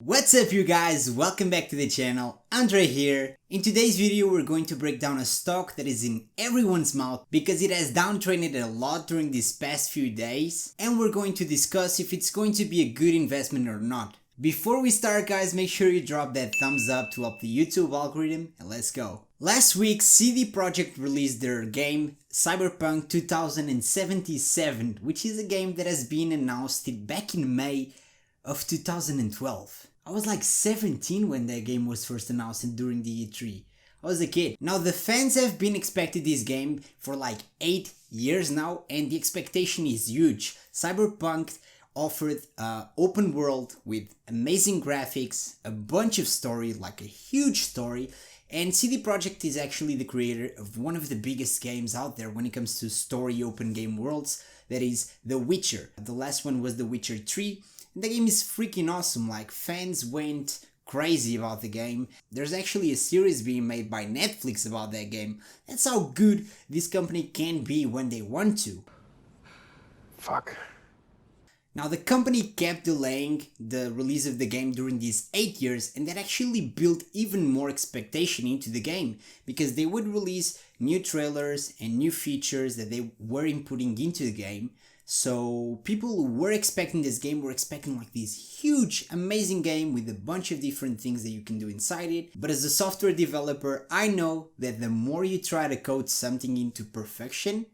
What's up you guys, welcome back to the channel, Andre here. In today's video we're going to break down a stock that is in everyone's mouth because it has downtraded a lot during these past few days, and we're going to discuss if it's going to be a good investment or not. Before we start guys, make sure you drop that thumbs up to help the YouTube algorithm, and let's go. Last week CD PROJEKT released their game Cyberpunk 2077, which is a game that has been announced back in May of 2012. I was like 17 when that game was first announced during the E3. I was a kid. Now the fans have been expecting this game for like 8 years now, and the expectation is huge. Cyberpunk offered open world with amazing graphics, a bunch of story, like a huge story, and CD Projekt is actually the creator of one of the biggest games out there when it comes to story open game worlds, that is The Witcher. The last one was The Witcher 3. The game is freaking awesome, like fans went crazy about the game. There's actually a series being made by Netflix about that game. That's how good this company can be when they want to. Fuck. Now the company kept delaying the release of the game during these 8 years, and that actually built even more expectation into the game, because they would release new trailers and new features that they were inputting into the game. So people who were expecting this game were expecting like this huge, amazing game with a bunch of different things that you can do inside it. But as a software developer, I know that the more you try to code something into perfection,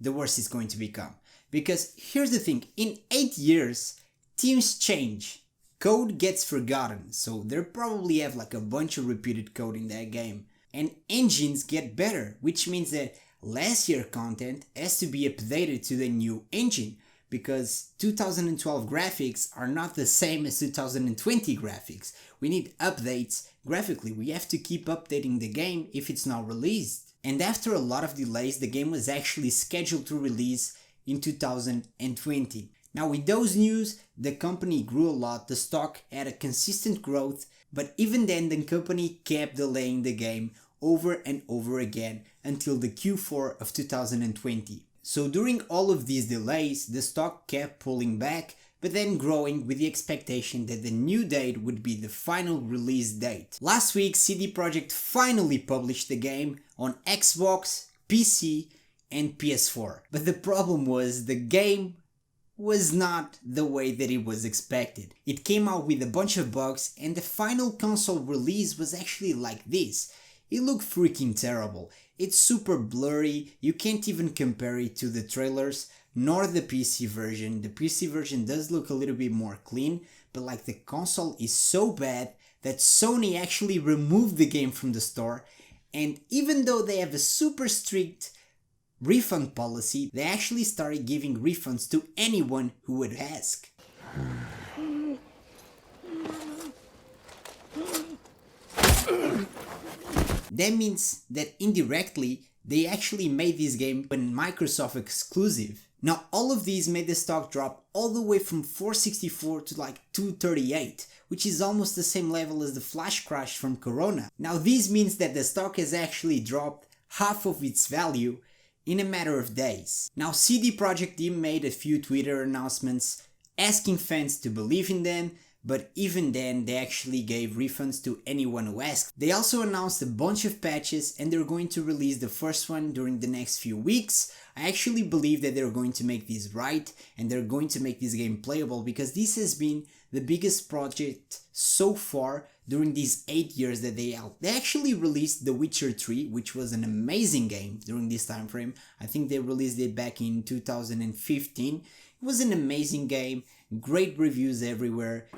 the worse it's going to become. Because here's the thing, in 8 years, teams change, code gets forgotten, so they probably have like a bunch of repeated code in that game. And engines get better, which means that last year content has to be updated to the new engine, because 2012 graphics are not the same as 2020 graphics. We need updates graphically. We have to keep updating the game if it's not released. And after a lot of delays, the game was actually scheduled to release in 2020. Now with those news, the company grew a lot, the stock had a consistent growth, but even then the company kept delaying the game over and over again until the Q4 of 2020. So during all of these delays, the stock kept pulling back, but then growing with the expectation that the new date would be the final release date. Last week, CD Projekt finally published the game on Xbox, PC, and PS4. But the problem was the game was not the way that it was expected. It came out with a bunch of bugs, and the final console release was actually like this. It looked freaking terrible. It's super blurry, you can't even compare it to the trailers, nor the PC version. The PC version does look a little bit more clean, but like the console is so bad that Sony actually removed the game from the store, and even though they have a super strict refund policy, they actually started giving refunds to anyone who would ask. That means that indirectly, they actually made this game a Microsoft exclusive. Now all of these made the stock drop all the way from 464 to like 238, which is almost the same level as the flash crash from Corona. Now this means that the stock has actually dropped half of its value in a matter of days. Now CD Projekt team made a few Twitter announcements asking fans to believe in them, but even then they actually gave refunds to anyone who asked. They also announced a bunch of patches, and they're going to release the first one during the next few weeks. I actually believe that they're going to make this right, and they're going to make this game playable, because this has been the biggest project so far during these 8 years that they out. They actually released The Witcher 3, which was an amazing game during this time frame. I think they released it back in 2015. It was an amazing game, great reviews everywhere.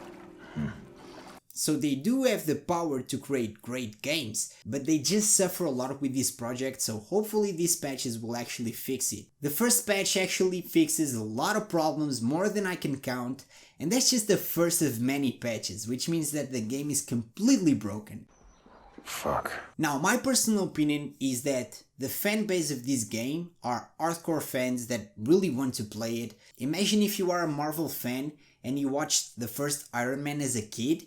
So they do have the power to create great games, but they just suffer a lot with this project, so hopefully these patches will actually fix it. The first patch actually fixes a lot of problems, more than I can count, and that's just the first of many patches, which means that the game is completely broken. Fuck. Now my personal opinion is that the fan base of this game are hardcore fans that really want to play it. Imagine if you are a Marvel fan and you watched the first Iron Man as a kid,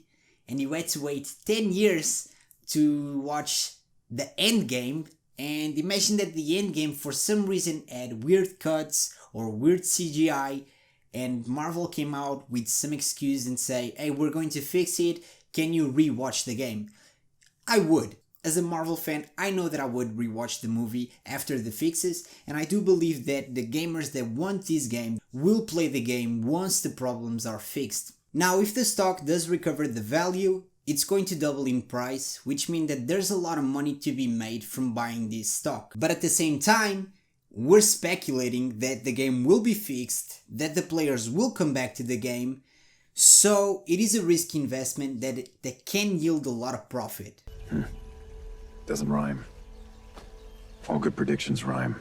and you had to wait 10 years to watch the end game, and imagine that the end game for some reason had weird cuts or weird CGI and Marvel came out with some excuse and say, hey, we're going to fix it, can you rewatch the game? I would. As a Marvel fan, I know that I would rewatch the movie after the fixes, and I do believe that the gamers that want this game will play the game once the problems are fixed. Now, if the stock does recover the value, it's going to double in price, which means that there's a lot of money to be made from buying this stock. But at the same time, we're speculating that the game will be fixed, that the players will come back to the game, so it is a risky investment that can yield a lot of profit. Doesn't rhyme. All good predictions rhyme.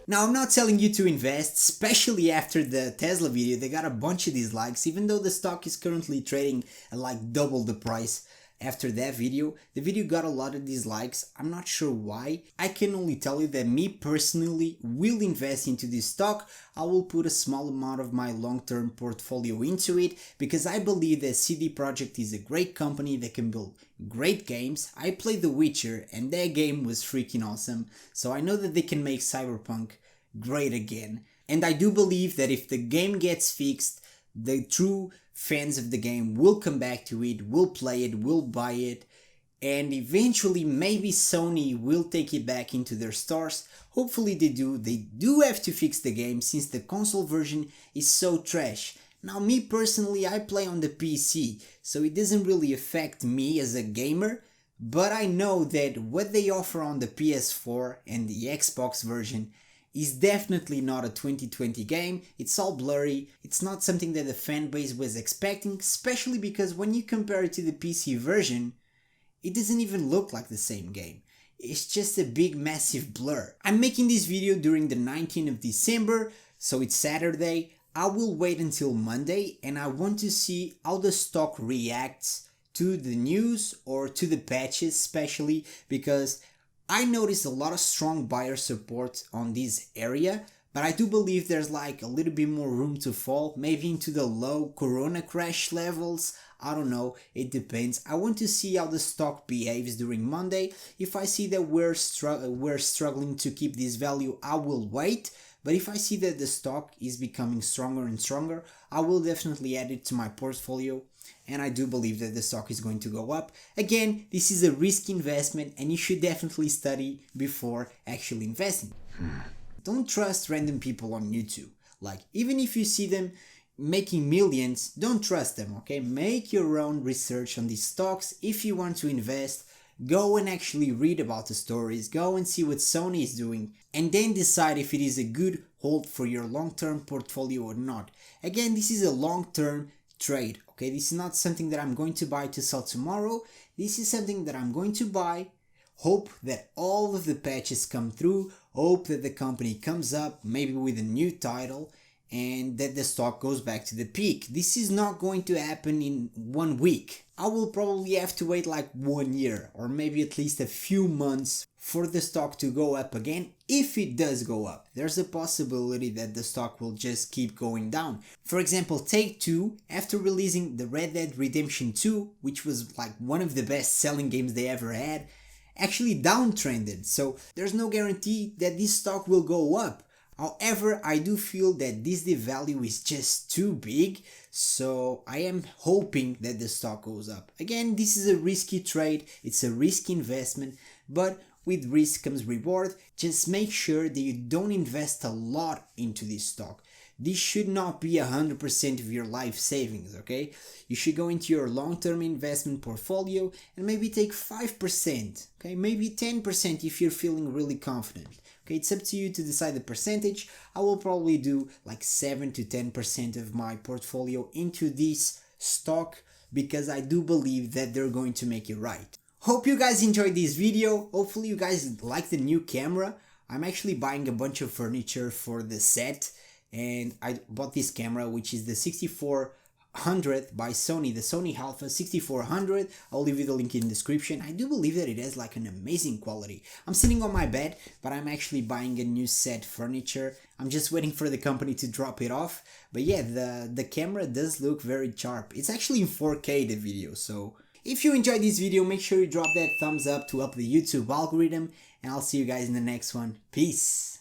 Now, I'm not telling you to invest, especially after the Tesla video. They got a bunch of dislikes, even though the stock is currently trading at like double the price. After that video, the video got a lot of dislikes. I'm not sure why. I can only tell you that me personally will invest into this stock. I will put a small amount of my long-term portfolio into it because I believe that CD Projekt is a great company that can build great games. I played The Witcher and that game was freaking awesome, so I know that they can make Cyberpunk great again. And I do believe that if the game gets fixed, the true fans of the game will come back to it, will play it, will buy it, and eventually maybe Sony will take it back into their stores. Hopefully they do. They do have to fix the game since the console version is so trash. Now, me personally, I play on the PC, so it doesn't really affect me as a gamer, but I know that what they offer on the PS4 and the Xbox version is definitely not a 2020 game. It's all blurry, it's not something that the fanbase was expecting, especially because when you compare it to the PC version, it doesn't even look like the same game. It's just a big massive blur. I'm making this video during the 19th of December, so it's Saturday. I will wait until Monday and I want to see how the stock reacts to the news or to the patches, especially because I noticed a lot of strong buyer support on this area, but I do believe there's like a little bit more room to fall, maybe into the low Corona crash levels. I don't know, it depends. I want to see how the stock behaves during Monday. If I see that we're struggling to keep this value, I will wait. But if I see that the stock is becoming stronger and stronger, I will definitely add it to my portfolio. And I do believe that the stock is going to go up. Again, this is a risky investment and you should definitely study before actually investing. Don't trust random people on YouTube. Like, even if you see them making millions, don't trust them, okay? Make your own research on these stocks. If you want to invest, go and actually read about the stories, go and see what Sony is doing, and then decide if it is a good hold for your long-term portfolio or not. Again, this is a long-term trade, okay? This is not something that I'm going to buy to sell tomorrow. This is something that I'm going to buy, hope that all of the patches come through, hope that the company comes up, maybe with a new title, and that the stock goes back to the peak. This is not going to happen in 1 week. I will probably have to wait like 1 year or maybe at least a few months for the stock to go up again. If it does go up, there's a possibility that the stock will just keep going down. For example, Take-Two, after releasing the Red Dead Redemption 2, which was like one of the best selling games they ever had, actually downtrended. So there's no guarantee that this stock will go up. However, I do feel that this value is just too big, so I am hoping that the stock goes up. Again, this is a risky trade, it's a risky investment, but with risk comes reward. Just make sure that you don't invest a lot into this stock. This should not be 100% of your life savings, okay? You should go into your long-term investment portfolio and maybe take 5%, okay? Maybe 10% if you're feeling really confident. Okay, it's up to you to decide the percentage. I will probably do like 7 to 10% of my portfolio into this stock because I do believe that they're going to make it right. Hope you guys enjoyed this video. Hopefully you guys like the new camera. I'm actually buying a bunch of furniture for the set and I bought this camera, which is the 6400 by Sony, the Sony Alpha 6400. I'll leave you the link in the description. I do believe that it has like an amazing quality. I'm sitting on my bed, but I'm actually buying a new set furniture. I'm just waiting for the company to drop it off. But yeah, the camera does look very sharp. It's actually in 4K the video, so if you enjoyed this video, make sure you drop that thumbs up to help the YouTube algorithm, and I'll see you guys in the next one. Peace!